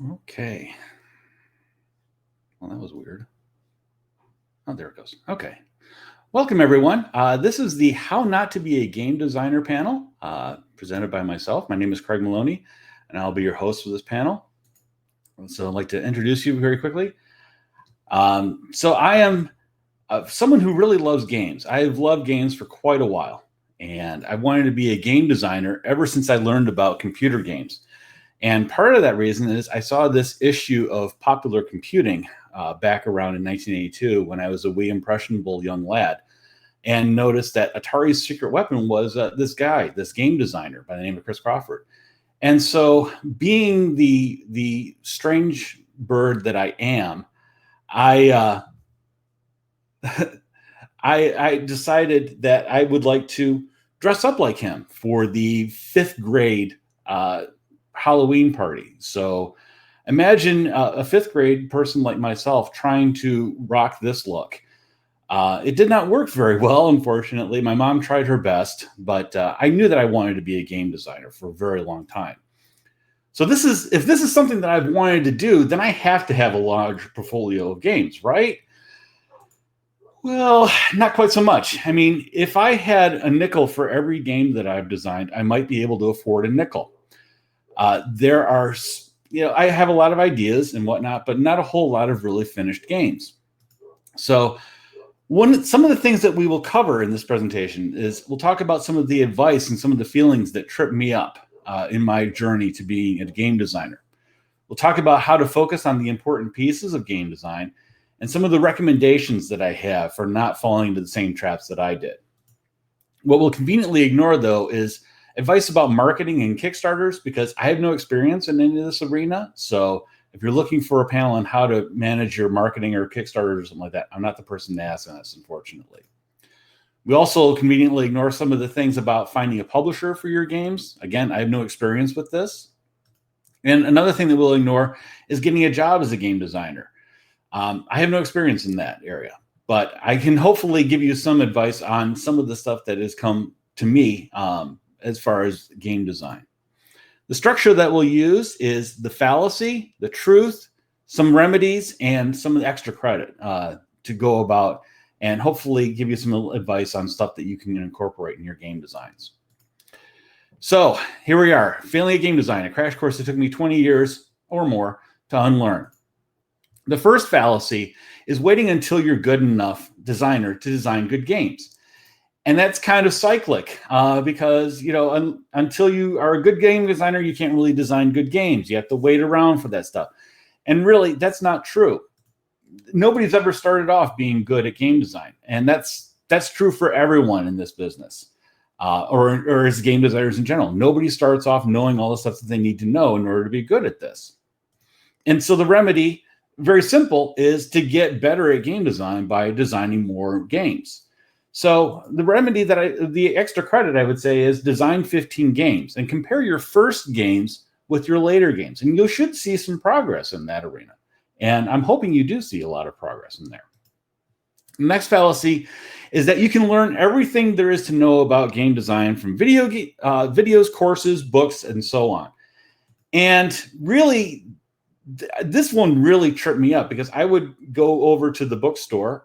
Okay. Well, that was weird. Oh, there it goes. Okay. Welcome, everyone. This is the How Not to Be a Game Designer panel presented by myself. My name is Craig Maloney, and I'll be your host for this panel. So I'd like to introduce you very quickly. So I am someone who really loves games. I've loved games for quite a while, and I wanted to be a game designer ever since I learned about computer games. And part of that reason is I saw this issue of Popular Computing back around in 1982 when I was a wee impressionable young lad, and noticed that Atari's secret weapon was this guy, this game designer by the name of Chris Crawford. And so, being the strange bird that I am, I I decided that I would like to dress up like him for the fifth grade Halloween party. So imagine a fifth grade person like myself trying to rock this look. It did not work very well, unfortunately. My mom tried her best, but I knew that I wanted to be a game designer for a very long time. So if this is something that I've wanted to do, then I have to have a large portfolio of games, right? Well, not quite so much. I mean, if I had a nickel for every game that I've designed, I might be able to afford a nickel. There are, I have a lot of ideas and whatnot, but not a whole lot of really finished games. So some of the things that we will cover in this presentation is we'll talk about some of the advice and some of the feelings that trip me up in my journey to being a game designer. We'll talk about how to focus on the important pieces of game design and some of the recommendations that I have for not falling into the same traps that I did. What we'll conveniently ignore, though, is advice about marketing and Kickstarters, because I have no experience in any of this arena. So if you're looking for a panel on how to manage your marketing or Kickstarter or something like that, I'm not the person to ask on this, unfortunately. We also conveniently ignore some of the things about finding a publisher for your games. Again, I have no experience with this. And another thing that we'll ignore is getting a job as a game designer. I have no experience in that area, but I can hopefully give you some advice on some of the stuff that has come to me as far as game design. The structure that we'll use is the fallacy, the truth, some remedies, and some of the extra credit to go about, and hopefully give you some advice on stuff that you can incorporate in your game designs. So here we are, failing at game design, a crash course that took me 20 years or more to unlearn. The first fallacy is waiting until you're good enough designer to design good games. And that's kind of cyclic because, until you are a good game designer, you can't really design good games. You have to wait around for that stuff. And really, that's not true. Nobody's ever started off being good at game design. And that's true for everyone in this business or as game designers in general. Nobody starts off knowing all the stuff that they need to know in order to be good at this. And so the remedy, very simple, is to get better at game design by designing more games. So the remedy the extra credit I would say is design 15 games and compare your first games with your later games. And you should see some progress in that arena. And I'm hoping you do see a lot of progress in there. The next fallacy is that you can learn everything there is to know about game design from videos, courses, books, and so on. And really, this one really tripped me up because I would go over to the bookstore,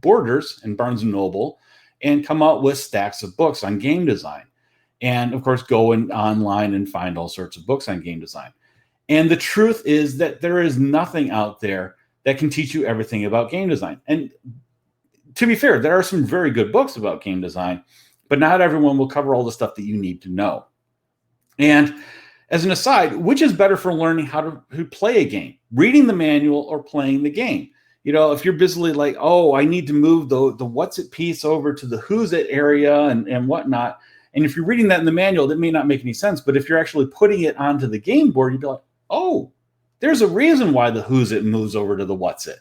Borders and Barnes & Noble, and come out with stacks of books on game design. And of course, go online and find all sorts of books on game design. And the truth is that there is nothing out there that can teach you everything about game design. And to be fair, there are some very good books about game design, but not everyone will cover all the stuff that you need to know. And as an aside, which is better for learning how to play a game, reading the manual or playing the game? If you're busily like, oh, I need to move the what's it piece over to the who's it area and whatnot. And if you're reading that in the manual, that may not make any sense. But if you're actually putting it onto the game board, you'd be like, oh, there's a reason why the who's it moves over to the what's it.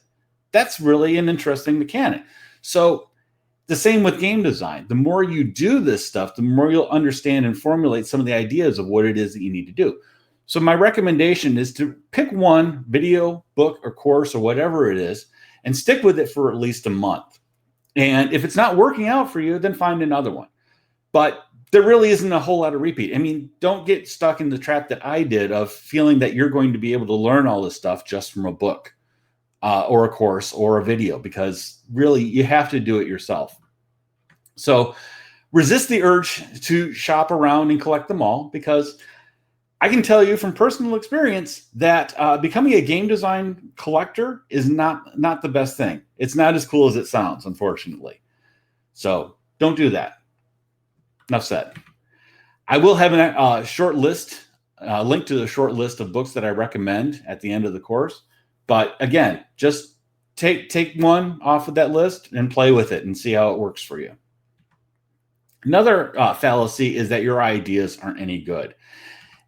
That's really an interesting mechanic. So the same with game design. The more you do this stuff, the more you'll understand and formulate some of the ideas of what it is that you need to do. So my recommendation is to pick one video, book, or course, or whatever it is, and stick with it for at least a month. And if it's not working out for you, then find another one. But there really isn't a whole lot of repeat. I mean, don't get stuck in the trap that I did of feeling that you're going to be able to learn all this stuff just from a book or a course or a video, because really you have to do it yourself. So resist the urge to shop around and collect them all, because I can tell you from personal experience that becoming a game design collector is not the best thing. It's not as cool as it sounds, unfortunately. So don't do that. Enough said. I will have a short list, link to the short list of books that I recommend at the end of the course. But again, just take one off of that list and play with it and see how it works for you. Another fallacy is that your ideas aren't any good.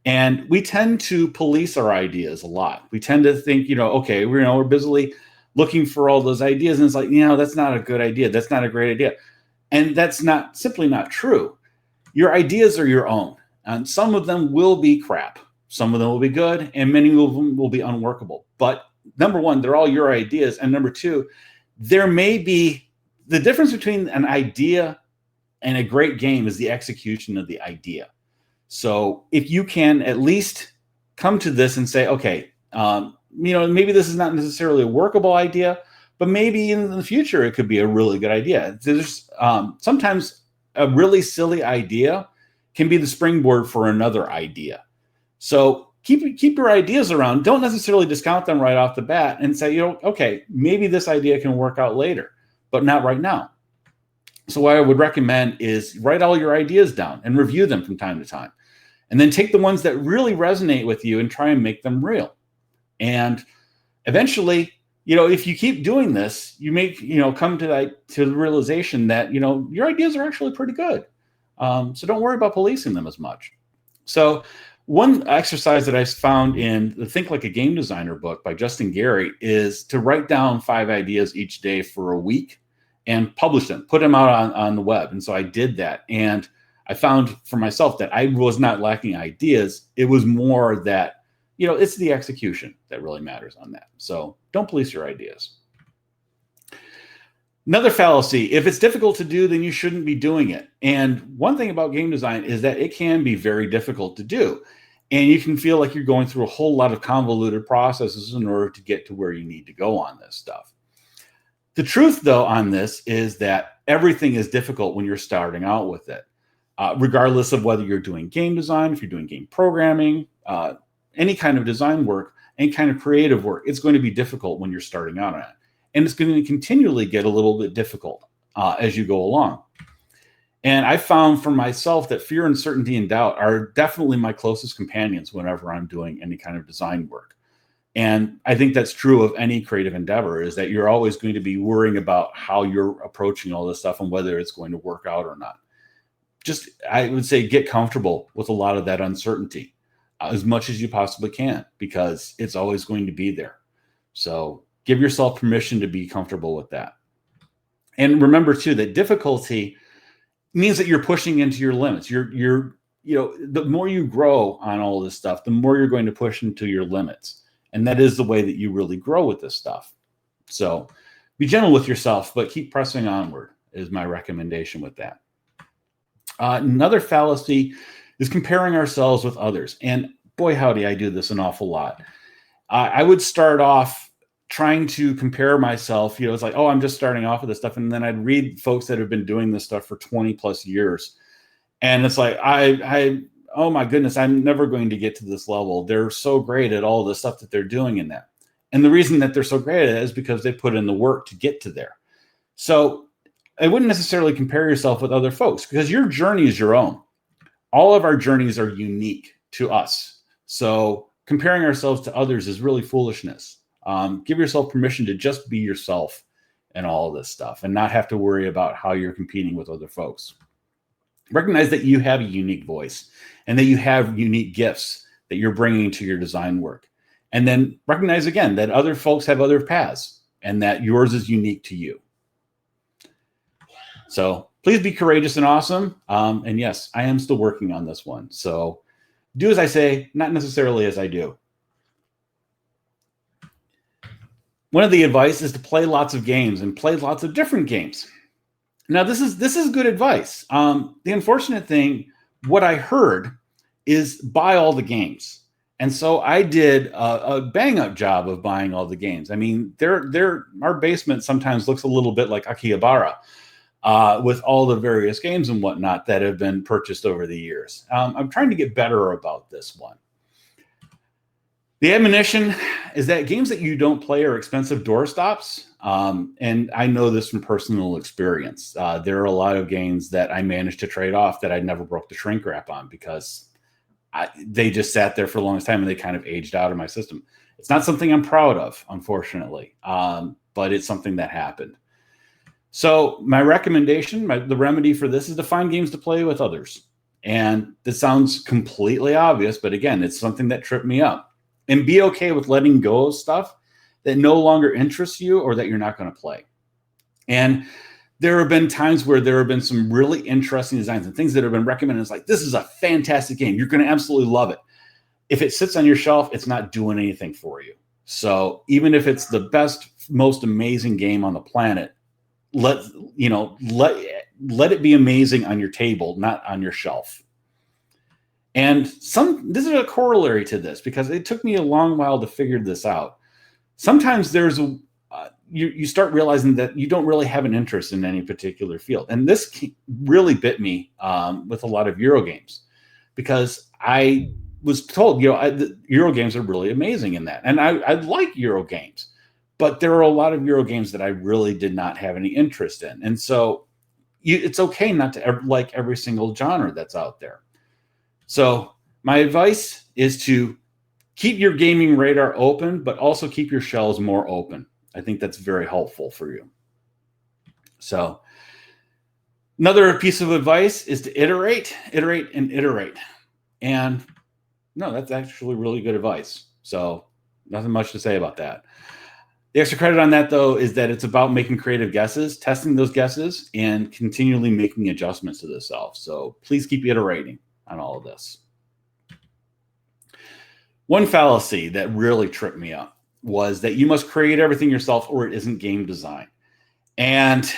And we tend to police our ideas a lot. We tend to think, okay, we're busily looking for all those ideas. And it's like, that's not a good idea. That's not a great idea. And that's simply not true. Your ideas are your own. And some of them will be crap. Some of them will be good. And many of them will be unworkable. But number one, they're all your ideas. And number two, there may be the difference between an idea and a great game is the execution of the idea. So if you can at least come to this and say, okay, maybe this is not necessarily a workable idea, but maybe in the future it could be a really good idea. There's sometimes a really silly idea can be the springboard for another idea. So keep your ideas around. Don't necessarily discount them right off the bat and say, okay, maybe this idea can work out later, but not right now. So what I would recommend is write all your ideas down and review them from time to time. And then take the ones that really resonate with you and try and make them real. And eventually, if you keep doing this, you may, come to the realization that, your ideas are actually pretty good. So don't worry about policing them as much. So one exercise that I found in the Think Like a Game Designer book by Justin Gary is to write down 5 ideas each day for a week and publish them, put them out on the web. And so I did that. And I found for myself that I was not lacking ideas. It was more that, it's the execution that really matters on that. So don't police your ideas. Another fallacy, if it's difficult to do, then you shouldn't be doing it. And one thing about game design is that it can be very difficult to do. And you can feel like you're going through a whole lot of convoluted processes in order to get to where you need to go on this stuff. The truth, though, on this is that everything is difficult when you're starting out with it, regardless of whether you're doing game design, if you're doing game programming, any kind of design work, any kind of creative work. It's going to be difficult when you're starting out on it. And it's going to continually get a little bit difficult as you go along. And I found for myself that fear, uncertainty, and doubt are definitely my closest companions whenever I'm doing any kind of design work. And I think that's true of any creative endeavor, is that you're always going to be worrying about how you're approaching all this stuff and whether it's going to work out or not. Just, I would say, get comfortable with a lot of that uncertainty as much as you possibly can, because it's always going to be there. So give yourself permission to be comfortable with that. And remember too, that difficulty means that you're pushing into your limits. The more you grow on all this stuff, the more you're going to push into your limits. And that is the way that you really grow with this stuff. So be gentle with yourself, but keep pressing onward is my recommendation with that. Another fallacy is comparing ourselves with others. And boy, howdy, I do this an awful lot. I would start off trying to compare myself. It's like, oh, I'm just starting off with this stuff. And then I'd read folks that have been doing this stuff for 20 plus years. And it's like, oh my goodness, I'm never going to get to this level. They're so great at all the stuff that they're doing in that. And the reason that they're so great at it is because they put in the work to get to there. So I wouldn't necessarily compare yourself with other folks, because your journey is your own. All of our journeys are unique to us. So comparing ourselves to others is really foolishness. Give yourself permission to just be yourself and all of this stuff and not have to worry about how you're competing with other folks. Recognize that you have a unique voice and that you have unique gifts that you're bringing to your design work. And then recognize again that other folks have other paths and that yours is unique to you. So please be courageous and awesome. And yes, I am still working on this one. So do as I say, not necessarily as I do. One of the advice is to play lots of games and play lots of different games. Now, this is good advice. The unfortunate thing what I heard is buy all the games. And so I did a bang up job of buying all the games. I mean, our basement sometimes looks a little bit like Akihabara with all the various games and whatnot that have been purchased over the years. I'm trying to get better about this one. The admonition is that games that you don't play are expensive doorstops. And I know this from personal experience. There are a lot of games that I managed to trade off that I never broke the shrink wrap on because they just sat there for the longest time and they kind of aged out of my system. It's not something I'm proud of, unfortunately, but it's something that happened. So my recommendation, the remedy for this is to find games to play with others. And this sounds completely obvious, but again, it's something that tripped me up. And be okay with letting go of stuff that no longer interests you or that you're not going to play. And there have been times where there have been some really interesting designs and things that have been recommended. It's like, this is a fantastic game. You're going to absolutely love it. If it sits on your shelf, it's not doing anything for you. So even if it's the best, most amazing game on the planet, let it be amazing on your table, not on your shelf. And this is a corollary to this because it took me a long while to figure this out. Sometimes you start realizing that you don't really have an interest in any particular field. And this really bit me with a lot of Euro games because I was told, the Euro games are really amazing in that. And I like Euro games, but there are a lot of Euro games that I really did not have any interest in. And so it's okay not to like every single genre that's out there. So my advice is to keep your gaming radar open, but also keep your shelves more open. I think that's very helpful for you. So another piece of advice is to iterate. And no, that's actually really good advice. So nothing much to say about that. The extra credit on that, though, is that it's about making creative guesses, testing those guesses, and continually making adjustments to the self. So please keep iterating on all of this. One fallacy that really tripped me up was that you must create everything yourself or it isn't game design. And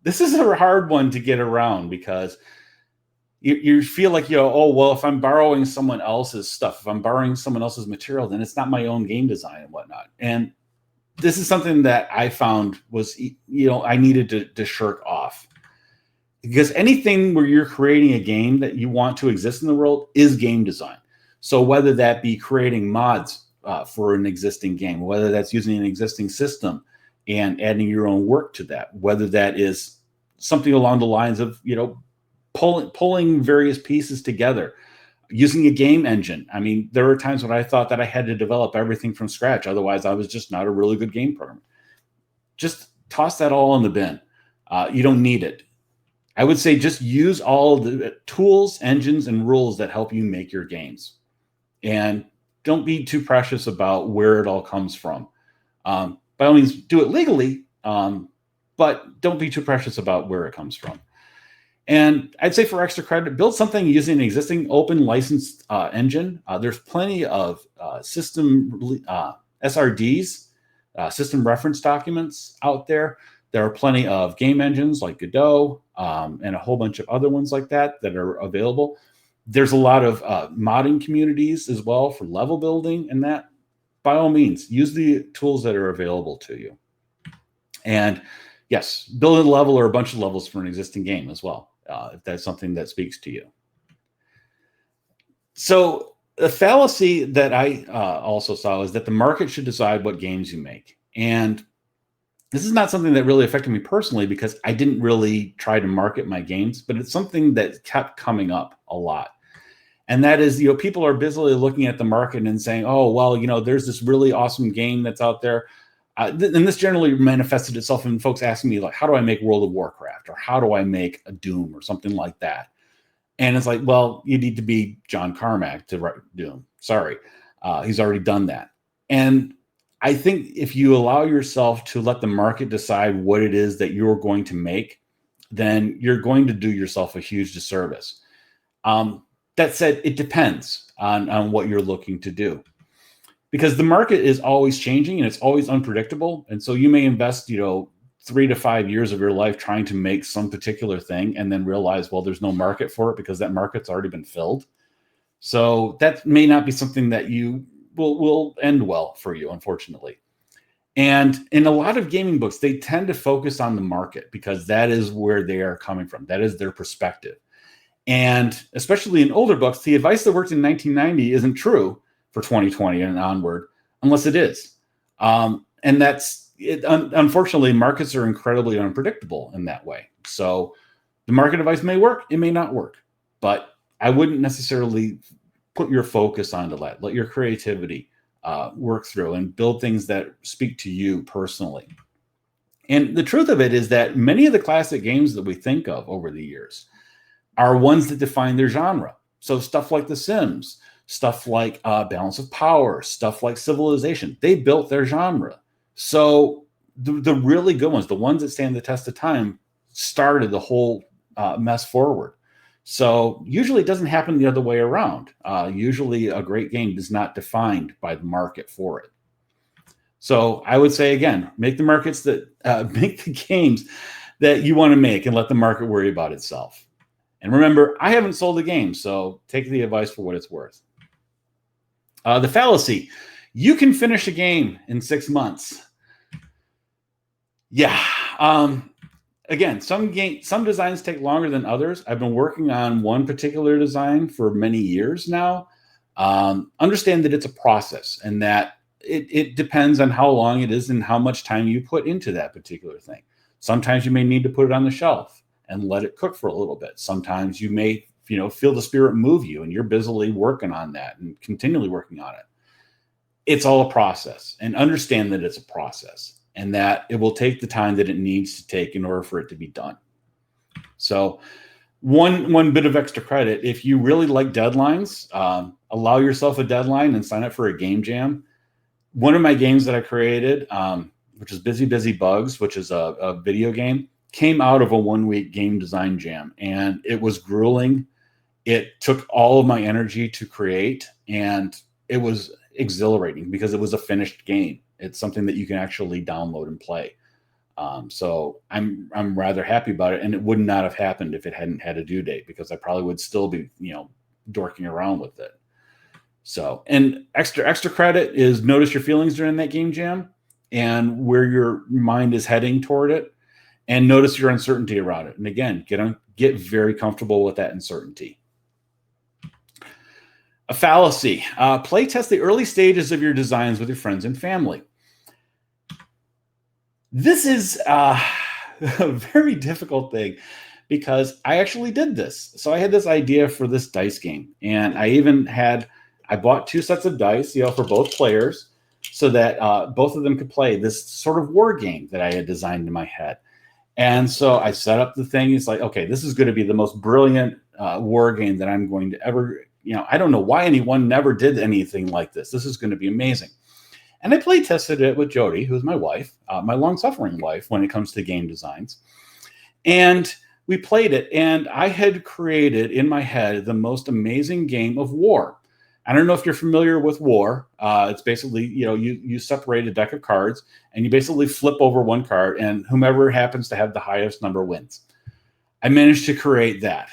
this is a hard one to get around because you feel like, oh, well, if I'm borrowing someone else's stuff, if I'm borrowing someone else's material, then it's not my own game design and whatnot. And this is something that I found was, I needed to shirk off. Because anything where you're creating a game that you want to exist in the world is game design. So whether that be creating mods for an existing game, whether that's using an existing system and adding your own work to that, whether that is something along the lines of, pulling various pieces together, using a game engine. I mean, there were times when I thought that I had to develop everything from scratch. Otherwise, I was just not a really good game programmer. Just toss that all in the bin. You don't need it. I would say just use all the tools, engines, and rules that help you make your games. And don't be too precious about where it all comes from. By all means, do it legally, but don't be too precious about where it comes from. And I'd say for extra credit, build something using an existing open licensed engine. There's plenty of system SRDs, system reference documents out there. There are plenty of game engines like Godot and a whole bunch of other ones like that are available. There's a lot of modding communities as well for level building and that. By all means, use the tools that are available to you. And yes, build a level or a bunch of levels for an existing game as well, if that's something that speaks to you. So the fallacy that I also saw is that the market should decide what games you make. And this is not something that really affected me personally because I didn't really try to market my games, but it's something that kept coming up a lot. And that is, people are busily looking at the market and saying, oh, well, there's this really awesome game that's out there. And this generally manifested itself in folks asking me, like, how do I make World of Warcraft? Or how do I make a Doom or something like that? And it's like, well, you need to be John Carmack to write Doom. Sorry. He's already done that. And I think if you allow yourself to let the market decide what it is that you're going to make, then you're going to do yourself a huge disservice. That said, it depends on what you're looking to do. Because the market is always changing and it's always unpredictable. And so you may invest, 3 to 5 years of your life trying to make some particular thing and then realize, well, there's no market for it because that market's already been filled. So that may not be something that you will end well for you, unfortunately. And in a lot of gaming books, they tend to focus on the market because that is where they are coming from. That is their perspective. And especially in older books, the advice that worked in 1990 isn't true for 2020 and onward, unless it is. And that's it. Unfortunately, markets are incredibly unpredictable in that way. So the market advice may work, it may not work, but I wouldn't necessarily put your focus onto that. Let your creativity work through and build things that speak to you personally. And the truth of it is that many of the classic games that we think of over the years are ones that define their genre. So stuff like The Sims, stuff like Balance of Power, stuff like Civilization, they built their genre. So the really good ones, the ones that stand the test of time, started the whole mess forward. So usually it doesn't happen the other way around. Usually a great game is not defined by the market for it. So I would say, again, make the markets that make the games that you want to make and let the market worry about itself. And remember, I haven't sold a game, so take the advice for what it's worth. The fallacy: you can finish a game in 6 months. Yeah. Again, some designs take longer than others. I've been working on one particular design for many years now. Understand that it's a process and that it depends on how long it is and how much time you put into that particular thing. Sometimes you may need to put it on the shelf and let it cook for a little bit. Sometimes you may, feel the spirit move you and you're busily working on that and continually working on it. It's all a process, and understand that it's a process and that it will take the time that it needs to take in order for it to be done. So one bit of extra credit: if you really like deadlines, allow yourself a deadline and sign up for a game jam. One of my games that I created, which is Busy Bugs, which is a video game, came out of a 1-week game design jam, and it was grueling. It took all of my energy to create, and it was exhilarating because it was a finished game. It's something that you can actually download and play. So I'm rather happy about it, and it would not have happened if it hadn't had a due date, because I probably would still be, dorking around with it. So, and extra credit is notice your feelings during that game jam and where your mind is heading toward it, and notice your uncertainty around it. And again, get very comfortable with that uncertainty. A fallacy: play test the early stages of your designs with your friends and family. This is a very difficult thing because I actually did this. So I had this idea for this dice game, and I bought 2 sets of dice, for both players, so that both of them could play this sort of war game that I had designed in my head. And so I set up the thing. It's like, okay, this is going to be the most brilliant war game that I'm going to ever, I don't know why anyone never did anything like this. This is going to be amazing. And I play tested it with Jody, who's my wife, my long-suffering wife, when it comes to game designs. And we played it, and I had created in my head the most amazing game of war. I don't know if you're familiar with war. It's basically, you separate a deck of cards, and you basically flip over one card, and whomever happens to have the highest number wins. I managed to create that.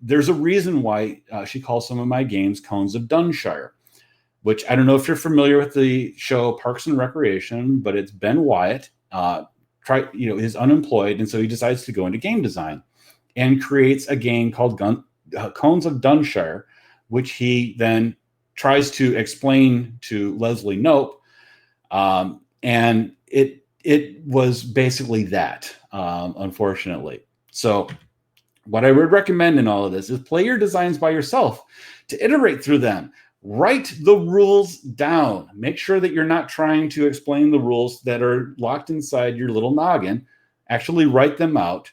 There's a reason why she calls some of my games Cones of Dunshire, which I don't know if you're familiar with the show Parks and Recreation, but it's Ben Wyatt. He's unemployed, and so he decides to go into game design and creates a game called Cones of Dunshire, which he then tries to explain to Leslie Knope. And it was basically that, unfortunately. So what I would recommend in all of this is play your designs by yourself to iterate through them. Write the rules down. Make sure that you're not trying to explain the rules that are locked inside your little noggin. Actually write them out.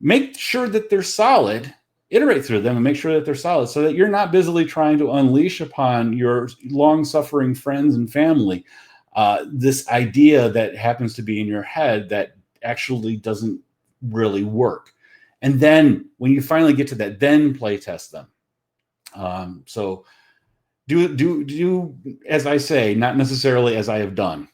Make sure that they're solid. Iterate through them and make sure that they're solid so that you're not busily trying to unleash upon your long-suffering friends and family this idea that happens to be in your head that actually doesn't really work. And then when you finally get to that, then play test them. So do as I say, not necessarily as I have done.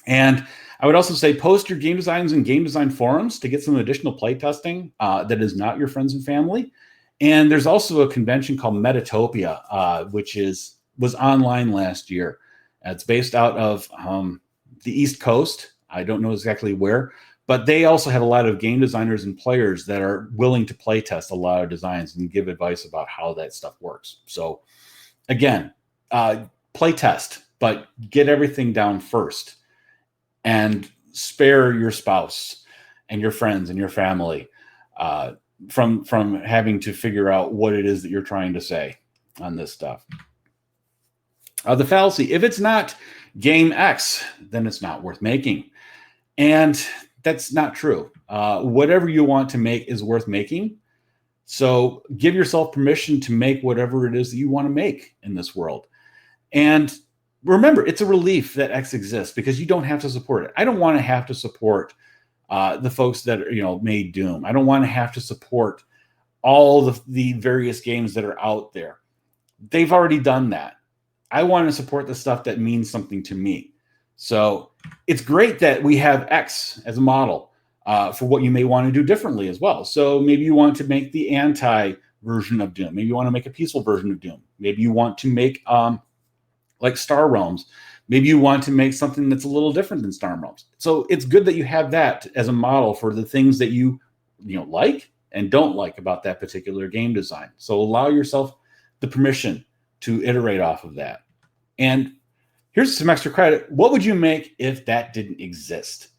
And I would also say post your game designs in game design forums to get some additional play testing that is not your friends and family. And there's also a convention called Metatopia, which was online last year. It's based out of the East Coast. I don't know exactly where, but they also have a lot of game designers and players that are willing to play test a lot of designs and give advice about how that stuff works. So again, play test, but get everything down first and spare your spouse and your friends and your family from having to figure out what it is that you're trying to say on this stuff. The fallacy: if it's not game X, then it's not worth making. And that's not true. Whatever you want to make is worth making. So give yourself permission to make whatever it is that you want to make in this world. And remember, it's a relief that X exists because you don't have to support it. I don't want to have to support the folks that made Doom. I don't want to have to support all the various games that are out there. They've already done that. I want to support the stuff that means something to me. So it's great that we have X as a model for what you may want to do differently as well. So maybe you want to make the anti version of Doom. Maybe you want to make a peaceful version of Doom. Maybe you want to make like Star Realms. Maybe you want to make something that's a little different than Star Realms. So it's good that you have that as a model for the things that you like and don't like about that particular game design. So allow yourself the permission to iterate off of that. And here's some extra credit. What would you make if that didn't exist?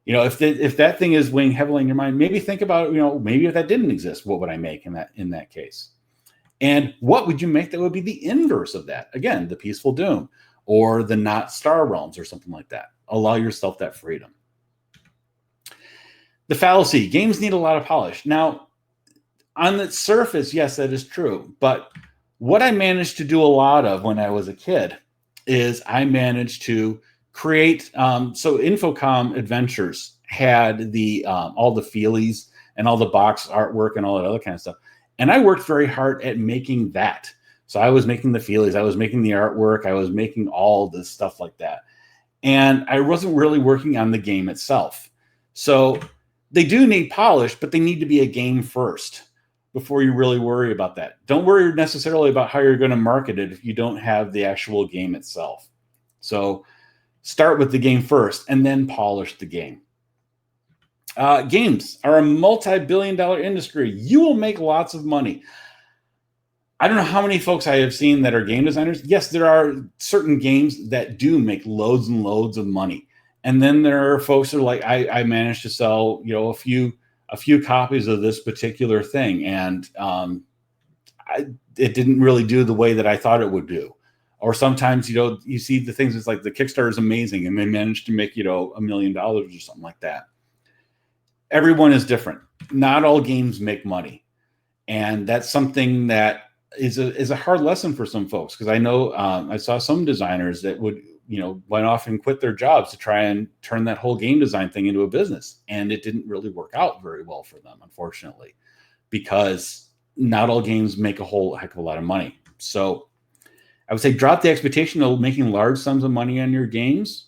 If that thing is weighing heavily in your mind, maybe think about, maybe if that didn't exist, what would I make in that case? And what would you make that would be the inverse of that? Again, the peaceful Doom or the not Star Realms or something like that. Allow yourself that freedom. The fallacy: games need a lot of polish. Now, on the surface, yes, that is true. But what I managed to do a lot of when I was a kid is I managed to create. So Infocom Adventures had the all the feelies and all the box artwork and all that other kind of stuff. And I worked very hard at making that. So I was making the feelies, I was making the artwork, I was making all this stuff like that. And I wasn't really working on the game itself. So they do need polish, but they need to be a game first before you really worry about that. Don't worry necessarily about how you're going to market it if you don't have the actual game itself. So start with the game first and then polish the game. Games are a multi-billion-dollar industry. You will make lots of money. I don't know how many folks I have seen that are game designers. Yes, there are certain games that do make loads and loads of money. And then there are folks that are like, I managed to sell, a few copies of this particular thing, and it didn't really do the way that I thought it would do. Or sometimes, you see the things, it's like the Kickstarter is amazing and they managed to make, $1 million or something like that. Everyone is different. Not all games make money. And that's something that is a hard lesson for some folks. Because I know I saw some designers that would, went off and quit their jobs to try and turn that whole game design thing into a business. And it didn't really work out very well for them, unfortunately, because not all games make a whole heck of a lot of money. So I would say drop the expectation of making large sums of money on your games.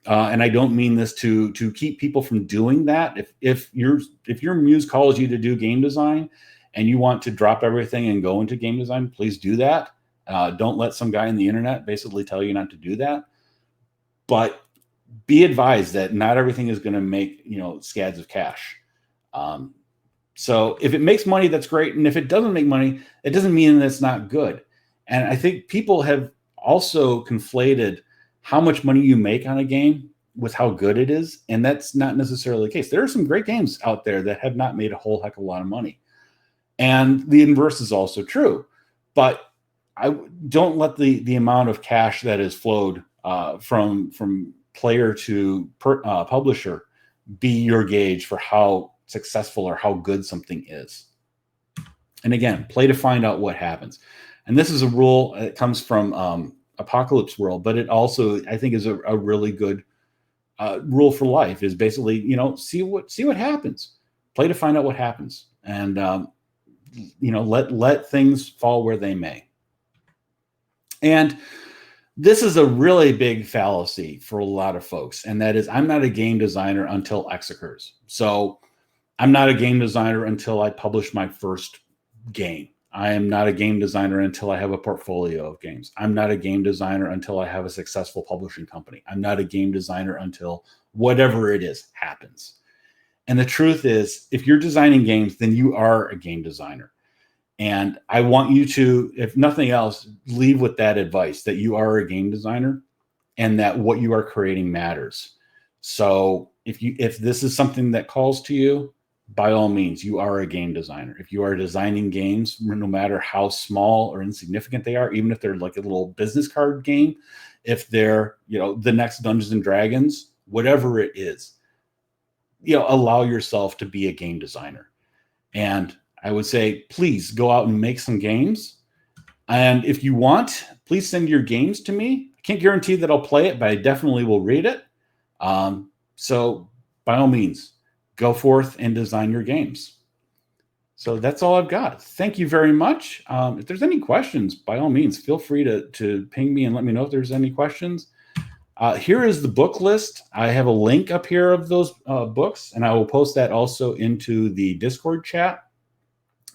And I don't mean this to keep people from doing that. If your muse calls you to do game design and you want to drop everything and go into game design, please do that. Don't let some guy on the internet basically tell you not to do that. But be advised that not everything is going to make scads of cash. So if it makes money, that's great. And if it doesn't make money, it doesn't mean that it's not good. And I think people have also conflated how much money you make on a game with how good it is. And that's not necessarily the case. There are some great games out there that have not made a whole heck of a lot of money. And the inverse is also true. But I don't let the amount of cash that is flowed from player to publisher be your gauge for how successful or how good something is. And again, play to find out what happens. And this is a rule that comes from Apocalypse World, but it also, I think, is a really good rule for life. Is basically, see what happens. Play to find out what happens, and let things fall where they may. And This is a really big fallacy for a lot of folks, and that is I'm not a game designer until X occurs. So I'm not a game designer until I publish my first game. I am not a game designer until I have a portfolio of games. I'm not a game designer until I have a successful publishing company. I'm not a game designer until whatever it is happens. And the truth is, if you're designing games, then you are a game designer. And I want you to, if nothing else, leave with that advice that you are a game designer and that what you are creating matters. So if this is something that calls to you, by all means, you are a game designer. If you are designing games, no matter how small or insignificant they are, even if they're like a little business card game, if they're, the next Dungeons and Dragons, whatever it is, allow yourself to be a game designer. And I would say, please go out and make some games. And if you want, please send your games to me. I can't guarantee that I'll play it, but I definitely will read it. So by all means, go forth and design your games. So that's all I've got. Thank you very much. If there's any questions, by all means, feel free to ping me and let me know if there's any questions. Here is the book list. I have a link up here of those books, and I will post that also into the Discord chat.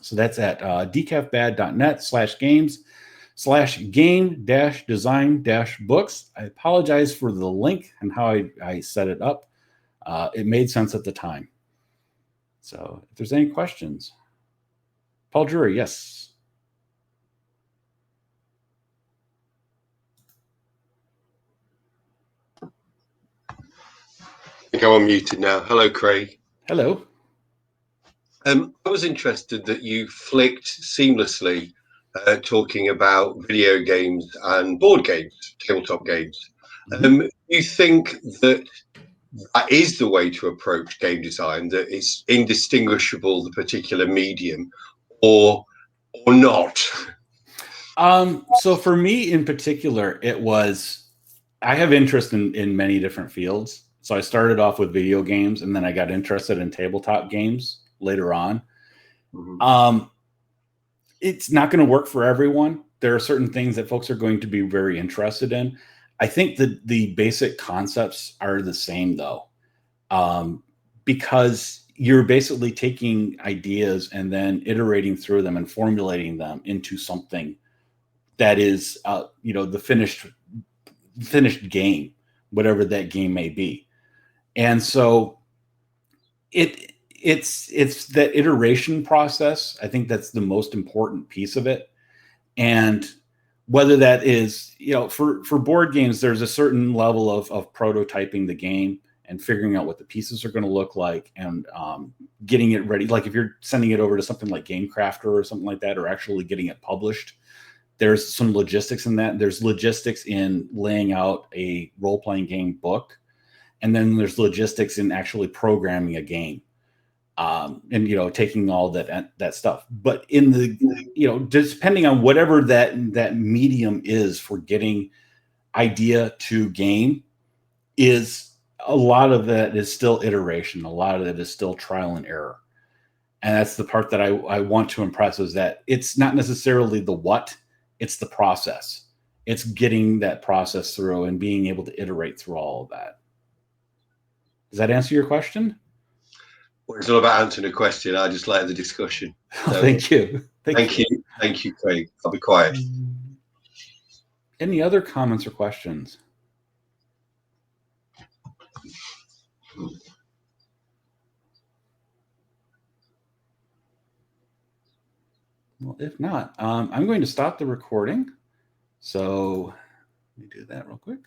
So that's at decafbad.net/games/game-design-books. I apologize for the link and how I set it up. It made sense at the time. So if there's any questions. Paul Drury, yes. I think I'm unmuted now. Hello, Craig. Hello. I was interested that you flicked seamlessly talking about video games and board games, tabletop games. Do you think that is the way to approach game design, that it's indistinguishable, the particular medium, or not? So for me in particular, I have interest in many different fields. So I started off with video games, and then I got interested in tabletop games later on. Mm-hmm. It's not going to work for everyone. There are certain things that folks are going to be very interested in. I think that the basic concepts are the same, though, because you're basically taking ideas and then iterating through them and formulating them into something that is, the finished game, whatever that game may be. And so it's that iteration process. I think that's the most important piece of it. And whether that is, for board games, there's a certain level of prototyping the game and figuring out what the pieces are going to look like and getting it ready. Like if you're sending it over to something like Game Crafter or something like that, or actually getting it published, there's some logistics in that. There's logistics in laying out a role-playing game book. And then there's logistics in actually programming a game. And taking all that stuff, but in the depending on whatever that medium is for getting idea to game, is a lot of that is still iteration. A lot of it is still trial and error, and that's the part that I want to impress, is that it's not necessarily the what, it's the process. It's getting that process through and being able to iterate through all of that. Does that answer your question? It's all about answering a question. I just like the discussion. So, thank you. Thank you, Craig. I'll be quiet. Any other comments or questions? Well, if not, I'm going to stop the recording. So let me do that real quick.